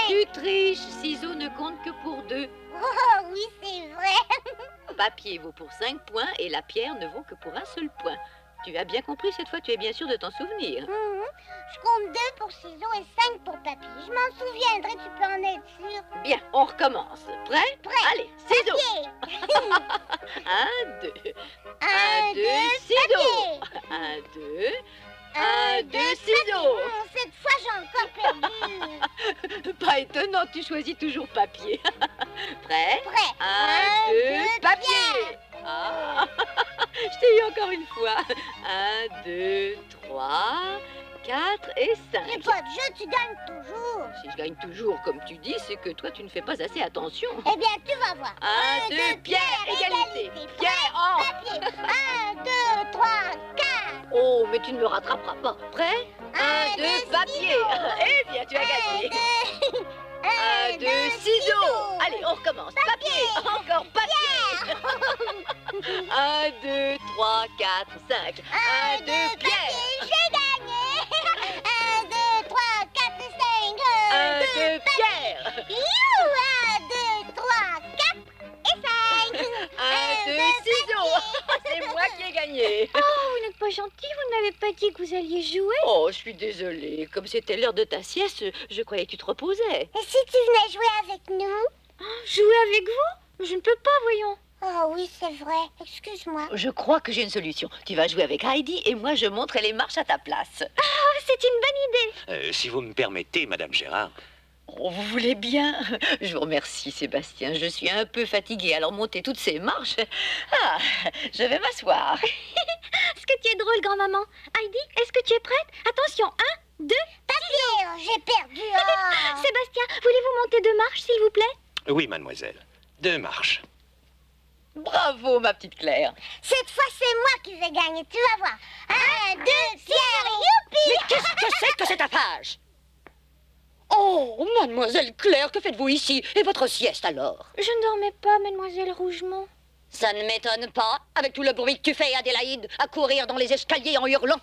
Tu triches, ciseaux ne compte que pour 2. Oh oui, c'est vrai. Papier vaut pour 5 points et la pierre ne vaut que pour un seul point. Tu as bien compris cette fois, tu es bien sûr de t'en souvenir. Je compte 2 pour ciseaux et 5 pour papier. Je m'en souviendrai, tu peux en être sûr. Bien, on recommence. Prêt? Prêt. Allez, ciseaux. Papier. 1, 2. 1, 2, ciseaux. papier. 1, 2. 1, 2, ciseaux. Cette fois, j'ai encore perdu. Pas étonnant, tu choisis toujours papier. Prêt? Prêt. 1, 2, papier. Ah. Je t'ai eu encore une fois. 1, 2, 3, 4 et 5. J'ai pas de jeu, tu gagnes toujours. Si je gagne toujours comme tu dis, c'est que toi tu ne fais pas assez attention. Eh bien, tu vas voir. 1, 2, pierre, égalité. Pierre, en. Papier. 1, 2, 3, 4. Oh, mais tu ne me rattraperas pas. Prêt? 1, 2, papier. Eh bien, tu as gagné. 1, 2, ciseaux. Allez, on recommence. Papier. Encore papier. 1, 2, 3, 4, 5. 1, 2, pierre. J'ai gagné. 1, 2, 3, 4 et 5. 1, 2, pierre. 1, 2, 3, 4 et 5. 1, 2, ciseaux. C'est moi qui ai gagné. Oh, vous n'êtes pas gentil, vous ne m'avez pas dit que vous alliez jouer. Oh, je suis désolée. Comme c'était l'heure de ta sieste, je croyais que tu te reposais. Et si tu venais jouer avec nous? Jouer avec vous? Je ne peux pas, voyons. Oh oui, c'est vrai. Excuse-moi. Je crois que j'ai une solution. Tu vas jouer avec Heidi et moi je monterai les marches à ta place. Ah, c'est une bonne idée. Si vous me permettez, Madame Gérard. Oh, vous voulez bien? Je vous remercie, Sébastien. Je suis un peu fatiguée, alors monter toutes ces marches... Ah, je vais m'asseoir. Ce que tu es drôle, grand-maman. Heidi, est-ce que tu es prête? Attention, 1, 2... Papier, j'ai perdu. Oh. Sébastien, voulez-vous monter 2 marches, s'il vous plaît? Oui, mademoiselle. 2 marches. Bravo, ma petite Claire. Cette fois, c'est moi qui vais gagner, tu vas voir. 1, 2, pierre, youpi. Mais qu'est-ce que c'est que cette affaire? Oh, mademoiselle Claire, que faites-vous ici? Et votre sieste alors? Je ne dormais pas, mademoiselle Rougemont. Ça ne m'étonne pas, avec tout le bruit que tu fais, Adélaïde, à courir dans les escaliers en hurlant.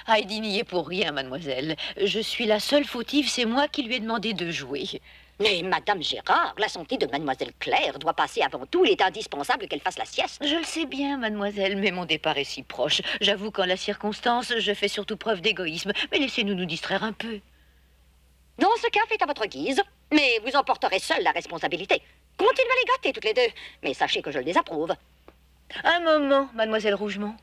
Heidi n'y est pour rien, mademoiselle. Je suis la seule fautive, c'est moi qui lui ai demandé de jouer. Mais Madame Gérard, la santé de mademoiselle Claire doit passer avant tout. Il est indispensable qu'elle fasse la sieste. Je le sais bien, mademoiselle, mais mon départ est si proche. J'avoue qu'en la circonstance, je fais surtout preuve d'égoïsme. Mais laissez-nous nous distraire un peu. Dans ce cas, faites à votre guise, mais vous en porterez seule la responsabilité. Continuez à les gâter toutes les deux, mais sachez que je le désapprouve. Un moment, mademoiselle Rougemont.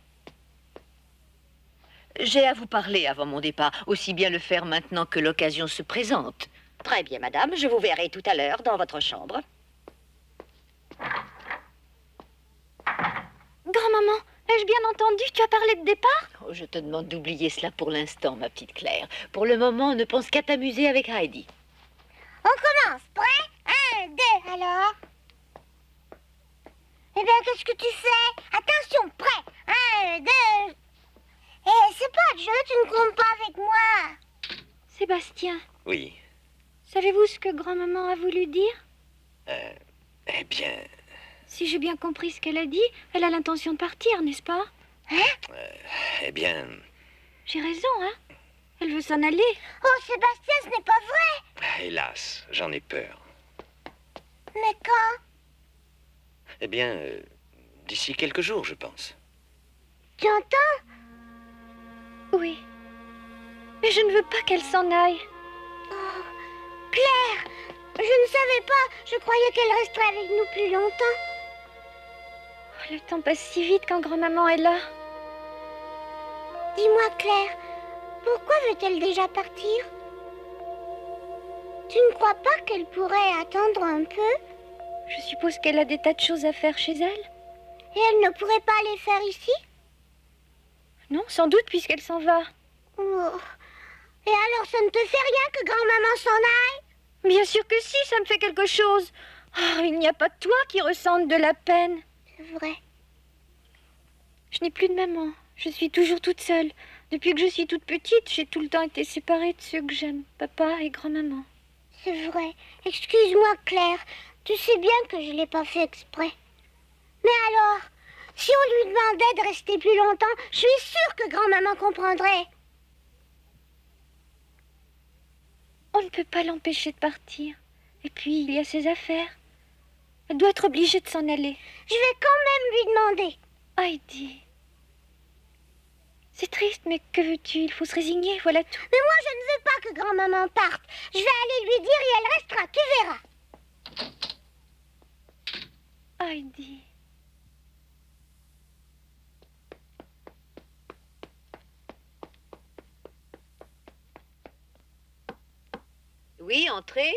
J'ai à vous parler avant mon départ, aussi bien le faire maintenant que l'occasion se présente. Très bien, madame, je vous verrai tout à l'heure dans votre chambre. Grand-maman, ai-je bien entendu? Tu as parlé de départ? Oh, je te demande d'oublier cela pour l'instant, ma petite Claire. Pour le moment, ne pense qu'à t'amuser avec Heidi. On commence. Prêt? 1, 2, alors. Eh bien, qu'est-ce que tu fais? Attention, prêt? 1, 2. Eh, c'est pas de jeu, tu ne comptes pas avec moi. Sébastien, Oui. savez-vous ce que grand-maman a voulu dire? Eh bien... Si j'ai bien compris ce qu'elle a dit, elle a l'intention de partir, n'est-ce pas? Eh bien... J'ai raison, hein? Elle veut s'en aller. Oh, Sébastien, ce n'est pas vrai. Hélas, j'en ai peur. Mais quand? Eh bien, d'ici quelques jours, je pense. Tu entends? Oui. Mais je ne veux pas qu'elle s'en aille. Oh, Claire, je ne savais pas. Je croyais qu'elle resterait avec nous plus longtemps. Oh, le temps passe si vite quand grand-maman est là. Dis-moi, Claire, pourquoi veut-elle déjà partir? Tu ne crois pas qu'elle pourrait attendre un peu? Je suppose qu'elle a des tas de choses à faire chez elle. Et elle ne pourrait pas les faire ici? Non, sans doute, puisqu'elle s'en va. Oh. Et alors, ça ne te fait rien que grand-maman s'en aille? Bien sûr que si, ça me fait quelque chose. Oh, il n'y a pas que toi qui ressente de la peine. C'est vrai. Je n'ai plus de maman. Je suis toujours toute seule. Depuis que je suis toute petite, j'ai tout le temps été séparée de ceux que j'aime, papa et grand-maman. C'est vrai. Excuse-moi, Claire. Tu sais bien que je ne l'ai pas fait exprès. Mais alors, si on lui demandait de rester plus longtemps, je suis sûre que grand-maman comprendrait. On ne peut pas l'empêcher de partir. Et puis, il y a ses affaires. Elle doit être obligée de s'en aller. Je vais quand même lui demander. Heidi. C'est triste, mais que veux-tu? Il faut se résigner, voilà tout. Mais moi, je ne veux pas que grand-maman parte. Je vais aller lui dire et elle restera, tu verras. Heidi. Oui, entrez.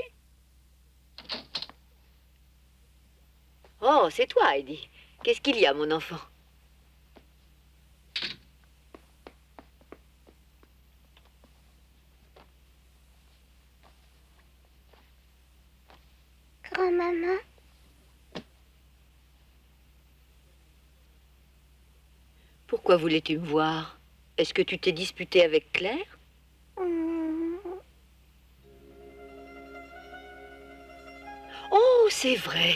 Oh, c'est toi, Heidi. Qu'est-ce qu'il y a, mon enfant? Grand-maman, Pourquoi voulais-tu me voir? Est-ce que tu t'es disputé avec Claire? Oh, c'est vrai.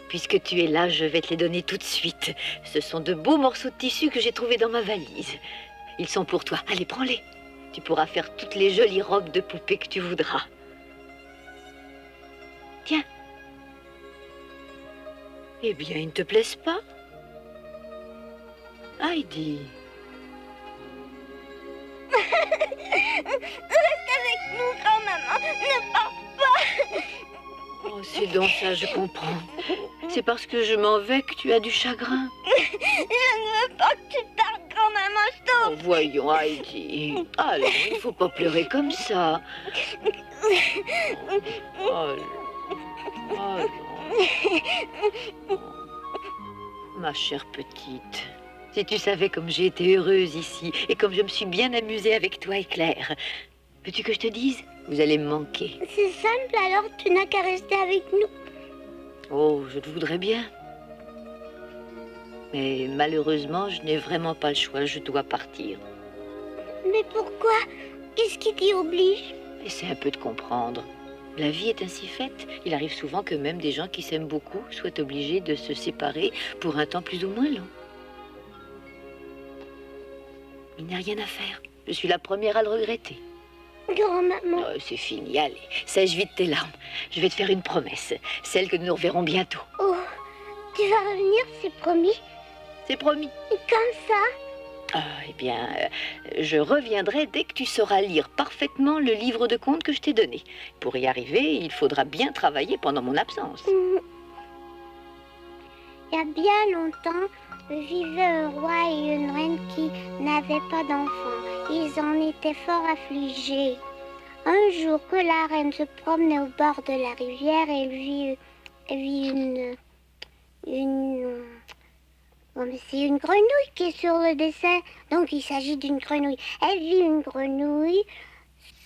Puisque tu es là, je vais te les donner tout de suite. Ce sont de beaux morceaux de tissu que j'ai trouvés dans ma valise. Ils sont pour toi. Allez, prends-les. Tu pourras faire toutes les jolies robes de poupée que tu voudras. Tiens. Eh bien, ils ne te plaisent pas? Heidi. reste avec nous, grand-maman. Ne pars pas. Oh, c'est donc ça, je comprends. C'est parce que je m'en vais que tu as du chagrin. Je ne veux pas que tu partes, grand-maman. Oh, voyons, Heidi. Allons, il ne faut pas pleurer comme ça. Allons. Ma chère petite, si tu savais comme j'ai été heureuse ici et comme je me suis bien amusée avec toi et Claire. Veux-tu que je te dise? Vous allez me manquer. C'est simple, alors tu n'as qu'à rester avec nous. Oh, je te voudrais bien. Mais malheureusement, je n'ai vraiment pas le choix. Je dois partir. Mais pourquoi? Qu'est-ce qui t'y oblige? Essaie un peu de comprendre. La vie est ainsi faite. Il arrive souvent que même des gens qui s'aiment beaucoup soient obligés de se séparer pour un temps plus ou moins long. Il n'y a rien à faire. Je suis la première à le regretter. Grand-maman, Oh, c'est fini, allez. Sèche vite tes larmes. Je vais te faire une promesse. Celle que nous nous reverrons bientôt. oh, tu vas revenir, c'est promis. C'est promis. Comme ça? Ah, eh bien, je reviendrai dès que tu sauras lire parfaitement le livre de contes que je t'ai donné. Pour y arriver, il faudra bien travailler pendant mon absence. Il y a bien longtemps, vivait un roi et une reine qui n'avaient pas d'enfants. Ils en étaient fort affligés. Un jour que la reine se promenait au bord de la rivière, elle vit oh, mais c'est une grenouille qui est sur le dessin. Donc il s'agit d'une grenouille. Elle vit une grenouille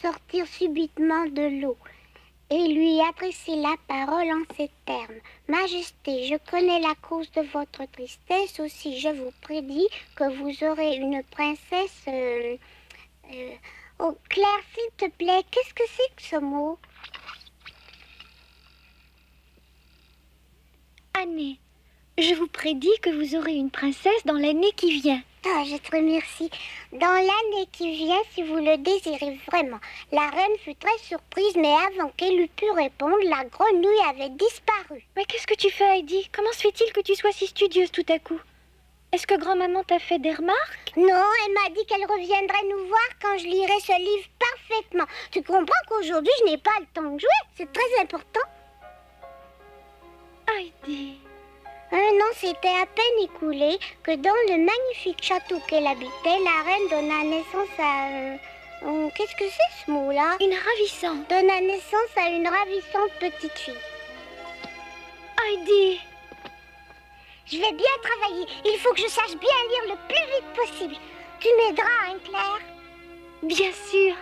sortir subitement de l'eau et lui adresser la parole en ces termes. Majesté, je connais la cause de votre tristesse, aussi je vous prédis que vous aurez une princesse... Oh, Claire, s'il te plaît, qu'est-ce que c'est que ce mot? Année. Je vous prédis que vous aurez une princesse dans l'année qui vient. Ah, je te remercie. Dans l'année qui vient, si vous le désirez vraiment. La reine fut très surprise, mais avant qu'elle eût pu répondre, la grenouille avait disparu. Mais qu'est-ce que tu fais, Heidi? Comment se fait-il que tu sois si studieuse tout à coup? Est-ce que grand-maman t'a fait des remarques? Non, elle m'a dit qu'elle reviendrait nous voir quand je lirai ce livre parfaitement. Tu comprends qu'aujourd'hui, je n'ai pas le temps de jouer. C'est très important. Heidi... Un an s'était à peine écoulé que dans le magnifique château qu'elle habitait, la reine donna naissance à... qu'est-ce que c'est ce mot-là? Une ravissante. Donna naissance à une ravissante petite fille. Heidi... Je vais bien travailler. Il faut que je sache bien lire le plus vite possible. Tu m'aideras, hein, Claire? Bien sûr.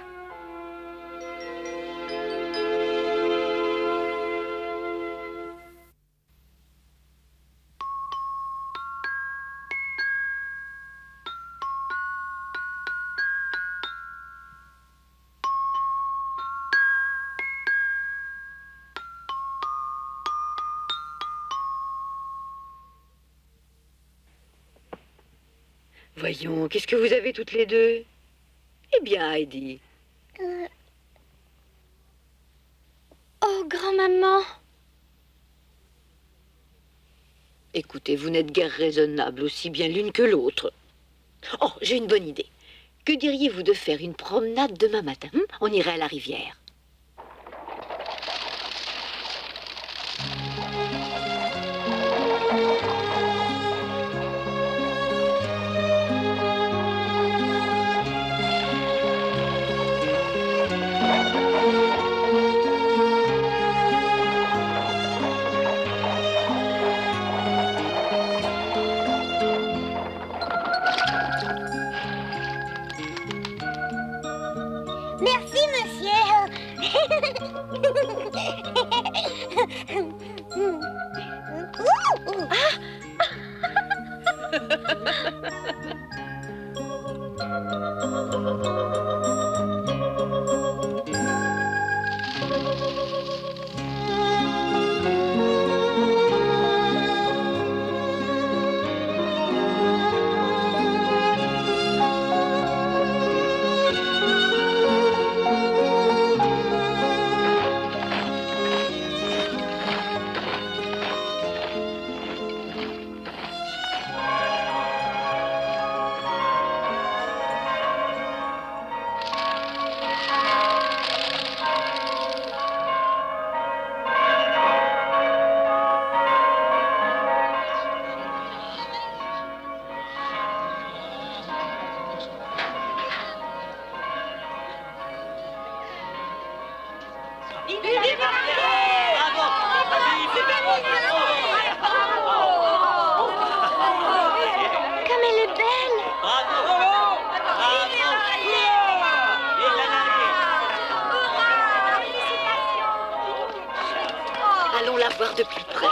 Voyons, qu'est-ce que vous avez toutes les deux? Eh bien, Heidi. maman. Écoutez, vous n'êtes guère raisonnable, aussi bien l'une que l'autre. Oh, j'ai une bonne idée. Que diriez-vous de faire une promenade demain matin? On irait à la rivière. Merci, monsieur. Comme elle est belle. Allons la voir de plus près.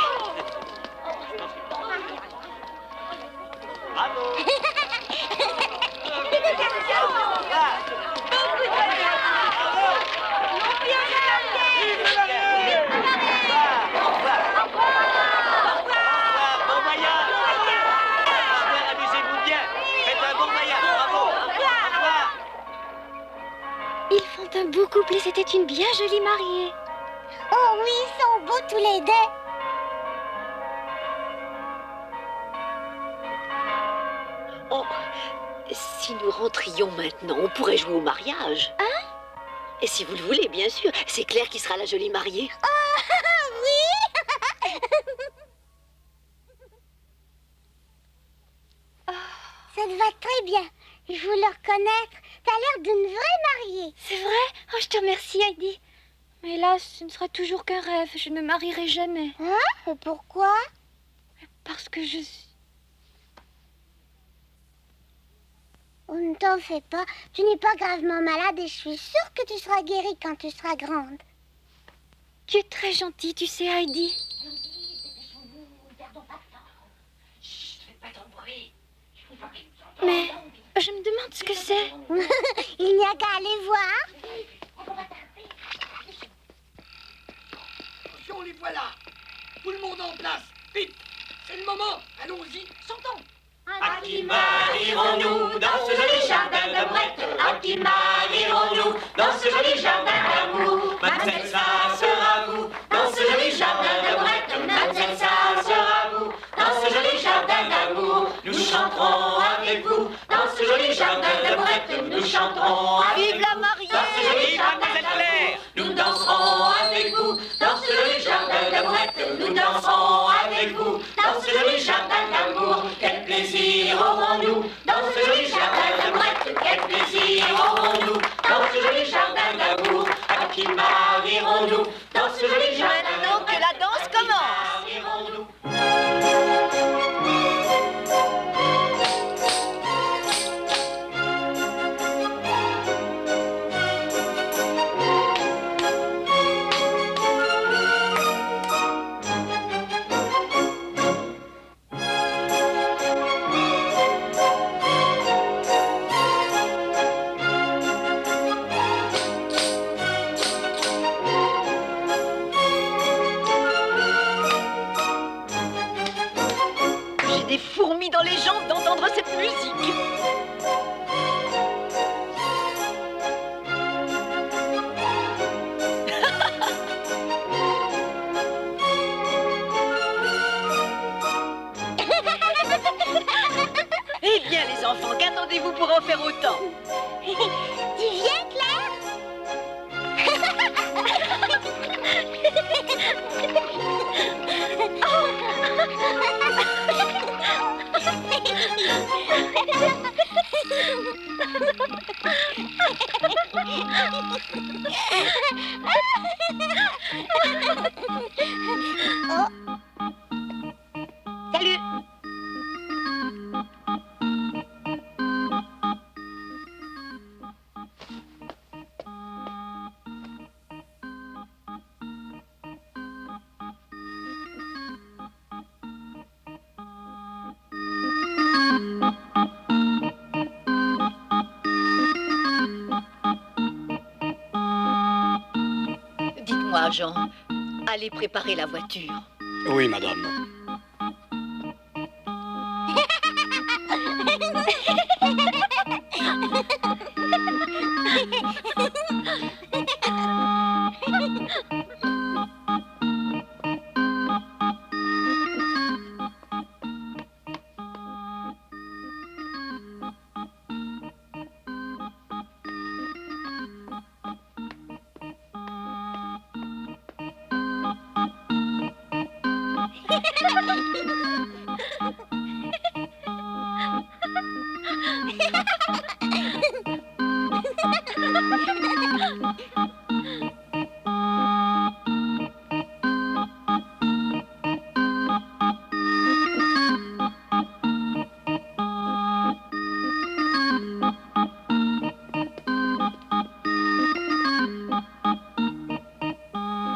Ils font un beau couple et c'était une bien jolie mariée. Oh oui, ils sont beaux tous les deux. Oh, si nous rentrions maintenant, on pourrait jouer au mariage. Hein? Et si vous le voulez, bien sûr. C'est Claire qui sera la jolie mariée. Oui. Ça te va très bien. Je veux le reconnaître. T'as l'air d'une vraie mariée. C'est vrai? Oh, je te remercie, Heidi. Mais hélas, ce ne sera toujours qu'un rêve. Je ne me marierai jamais. Hein? Et pourquoi? Parce que je suis... Oh, ne t'en fais pas. Tu n'es pas gravement malade et je suis sûre que tu seras guérie quand tu seras grande. Tu es très gentille, tu sais, Heidi. Mais je me demande ce que c'est. Il n'y a qu'à aller voir. Attention, les voilà. Tout le monde en place. Vite. C'est le moment. Allons-y. Sortons. À qui marierons-nous dans ce joli jardin de Brette? À qui marierons-nous dans ce joli jardin d'amour? Mademoiselle, ça sera vous dans ce joli jardin de Brette. Mademoiselle, ça sera vous dans ce joli jardin d'amour. Nous chanterons avec vous dans ce joli jardin de Brette. Nous chanterons avec Vive la vous mariée! dans ce joli jardin d'amour. Nous danserons avec vous dans ce joli jardin de Brette. Nous danserons avec vous dans ce joli jardin d'amour. Quel plaisir aurons-nous dans ce joli jardin de Brette? Quel plaisir aurons-nous dans ce joli jardin d'amour? À qui marierons-nous dans ce joli jardin de Maintenant que la danse commence. marierons-nous? J'ai des fourmis dans les jambes d'entendre cette musique. pour en faire autant. Tu viens, Claire? Salut. Dites-moi, Jean, allez préparer la voiture. Oui, madame.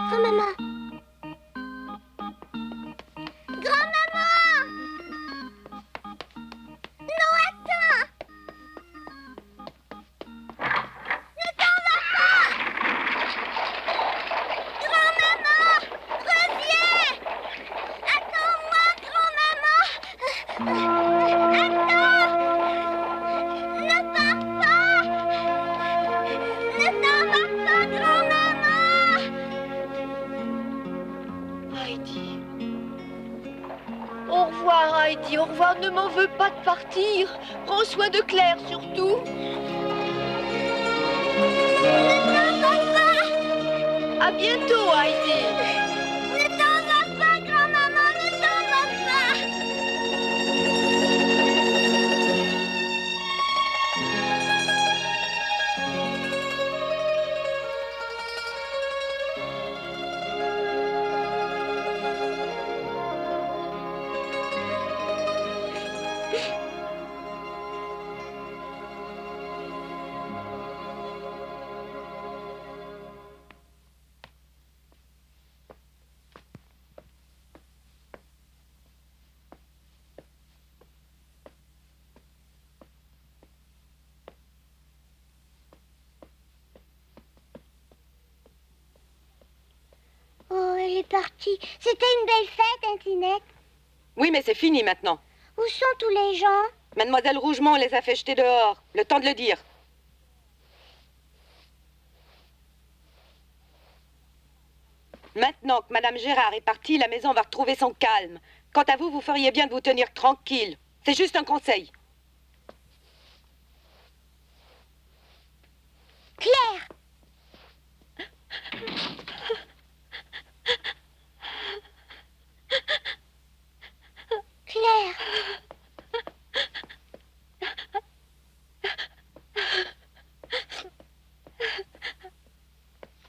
Grand-maman! Grand-maman! Non, attends! Ne t'en vas pas! Grand-maman! Reviens! Attends-moi, grand-maman! Attends! Ne pars pas! Ne t'en vas pas, grand-maman! Heidi. Au revoir, Heidi. Au revoir. Ne m'en veux pas de partir. Prends soin de Claire, surtout. À bientôt, Heidi. Ne t'en vas pas, grand-maman, ne t'en vas pas! Oh, elle est partie. C'était une belle fête, hein, Tinette? Oui, mais c'est fini maintenant. Où sont tous les gens? Mademoiselle Rougemont les a fait jeter dehors. Le temps de le dire. Maintenant que Madame Gérard est partie, la maison va retrouver son calme. Quant à vous, vous feriez bien de vous tenir tranquille. C'est juste un conseil. Claire! Claire!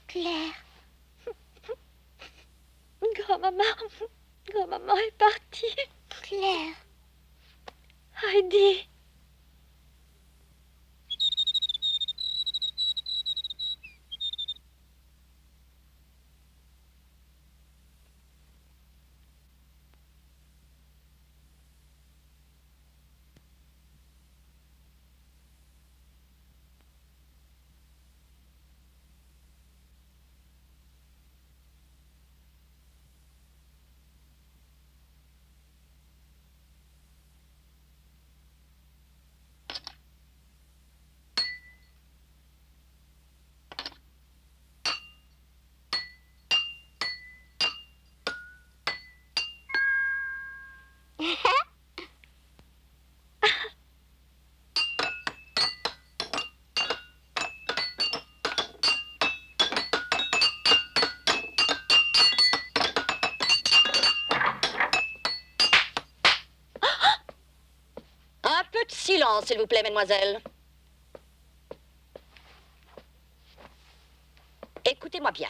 Claire! Grand-maman est partie. Claire! Heidi. Silence, s'il vous plaît, mademoiselle. Écoutez-moi bien.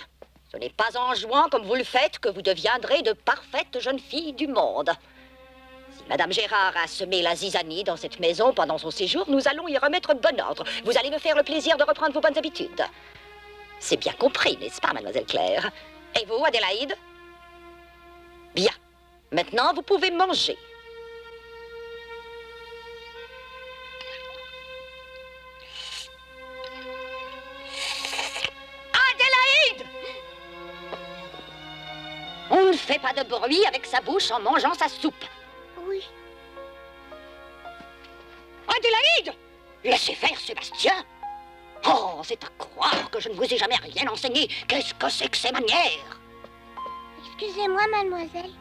Ce n'est pas en jouant comme vous le faites que vous deviendrez de parfaites jeunes filles du monde. Si Madame Gérard a semé la zizanie dans cette maison pendant son séjour, nous allons y remettre bon ordre. Vous allez me faire le plaisir de reprendre vos bonnes habitudes. C'est bien compris, n'est-ce pas, mademoiselle Claire? Et vous, Adélaïde? Bien. Maintenant, vous pouvez manger. Adélaïde! On ne fait pas de bruit avec sa bouche en mangeant sa soupe. Oui. Adélaïde! Laissez faire, Sébastien. Oh, c'est à croire que je ne vous ai jamais rien enseigné. Qu'est-ce que c'est que ces manières? Excusez-moi, mademoiselle.